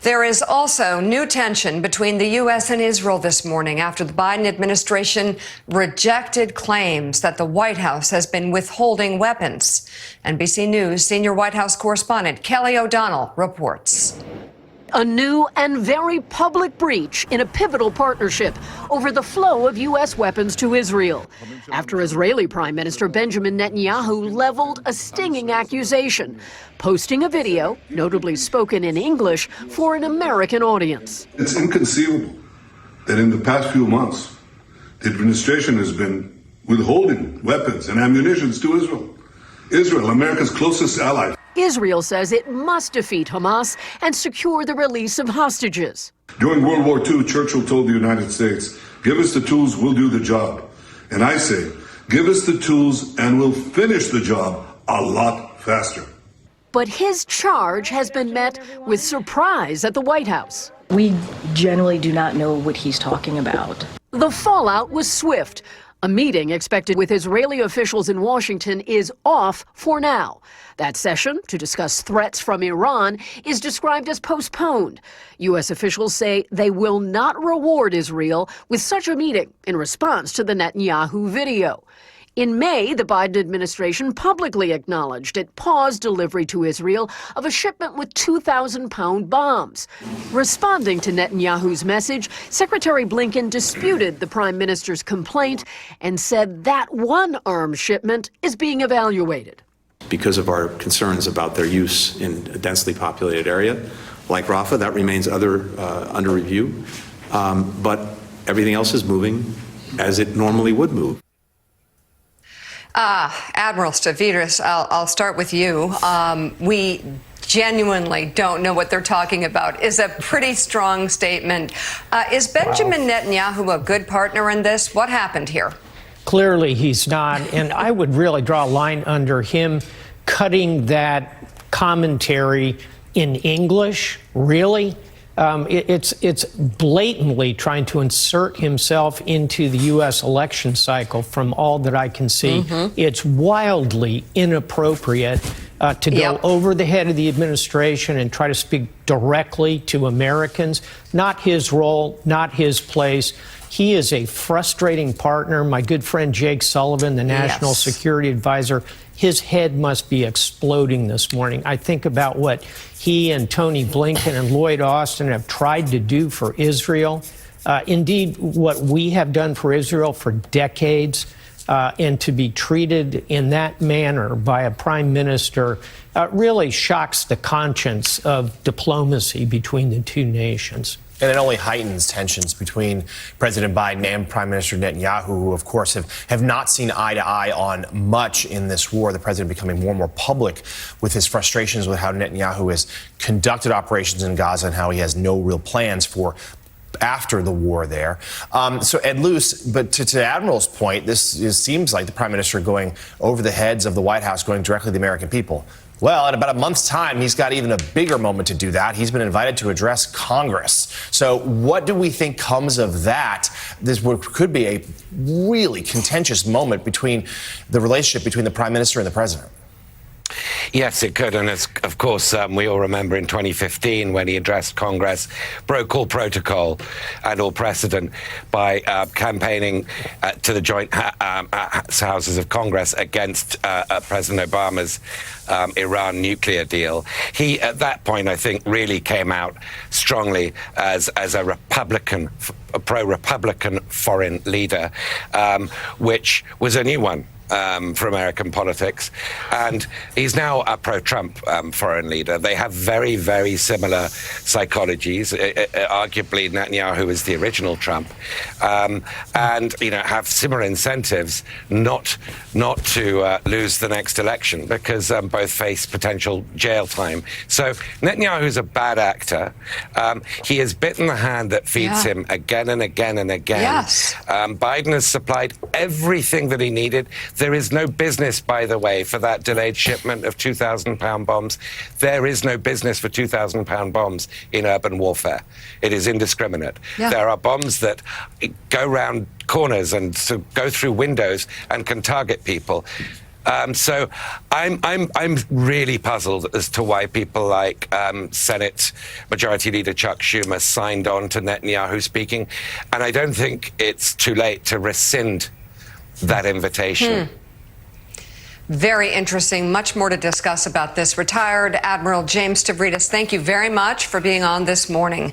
There is also new tension between the U.S. and Israel this morning after the Biden administration rejected claims that the White House has been withholding weapons. NBC News senior White House correspondent Kelly O'Donnell reports. A new and very public breach in a pivotal partnership over the flow of U.S. weapons to Israel, after Israeli Prime Minister Benjamin Netanyahu leveled a stinging accusation, posting a video, notably spoken in English, for an American audience. It's inconceivable that in the past few months, the administration has been withholding weapons and ammunition to Israel. Israel, America's closest ally. Israel says it must defeat Hamas and secure the release of hostages. During World War II, Churchill told the United States, give us the tools, we'll do the job. And I say, give us the tools and we'll finish the job a lot faster. But his charge has been met with surprise at the White House. We generally do not know what he's talking about. The fallout was swift. A meeting expected with Israeli officials in Washington is off for now. That session, to discuss threats from Iran, is described as postponed. U.S. officials say they will not reward Israel with such a meeting in response to the Netanyahu video. In May, the Biden administration publicly acknowledged it paused delivery to Israel of a shipment with 2,000-pound bombs. Responding to Netanyahu's message, Secretary Blinken disputed the prime minister's complaint and said that one arms shipment is being evaluated. Because of our concerns about their use in a densely populated area, like Rafah, that remains under review. But everything else is moving as it normally would move. Admiral Stavridis, I'll start with you. We genuinely don't know what they're talking about is a pretty strong statement. Is Benjamin Netanyahu a good partner in this? What happened here? Clearly he's not, and I would really draw a line under him cutting that commentary in English, really. It's blatantly trying to insert himself into the U.S. election cycle from all that I can see. It's wildly inappropriate to go over the head of the administration and try to speak directly to Americans. Not his role, not his place. He is a frustrating partner. My good friend Jake Sullivan, the National Security Advisor, his head must be exploding this morning. I think about what he and Tony Blinken and Lloyd Austin have tried to do for Israel. Indeed, what we have done for Israel for decades, and to be treated in that manner by a prime minister really shocks the conscience of diplomacy between the two nations. And it only heightens tensions between President Biden and Prime Minister Netanyahu, who, of course, have not seen eye to eye on much in this war. The president becoming more and more public with his frustrations with how Netanyahu has conducted operations in Gaza and how he has no real plans for after the war there. So, Ed Luce, but to Admiral's point, this seems like the Prime Minister going over the heads of the White House, going directly to the American people. Well, in about a month's time, he's got even a bigger moment to do that. He's been invited to address Congress. So what do we think comes of that? This could be a really contentious moment between the relationship between the Prime Minister and the President. Yes, it could. And of course, we all remember in 2015 when he addressed Congress, broke all protocol and all precedent by campaigning to the joint houses of Congress against President Obama's Iran nuclear deal. He, at that point, I think, really came out strongly as a Republican, a pro-Republican foreign leader, which was a new one for American politics, and he's now a pro-Trump foreign leader. They have very, very similar psychologies. Arguably, Netanyahu is the original Trump, and have similar incentives not to lose the next election because both face potential jail time. So Netanyahu's a bad actor. He has bitten the hand that feeds him again and again and again. Yes. Biden has supplied everything that he needed. There is no business, by the way, for that delayed shipment of 2,000-pound bombs. There is no business for 2,000-pound bombs in urban warfare. It is indiscriminate. Yeah. There are bombs that go round corners and go through windows and can target people. So I'm really puzzled as to why people like Senate Majority Leader Chuck Schumer signed on to Netanyahu speaking, and I don't think it's too late to rescind that invitation. Very interesting. Much more to discuss about this. Retired Admiral James Stavridis, thank you very much for being on this morning.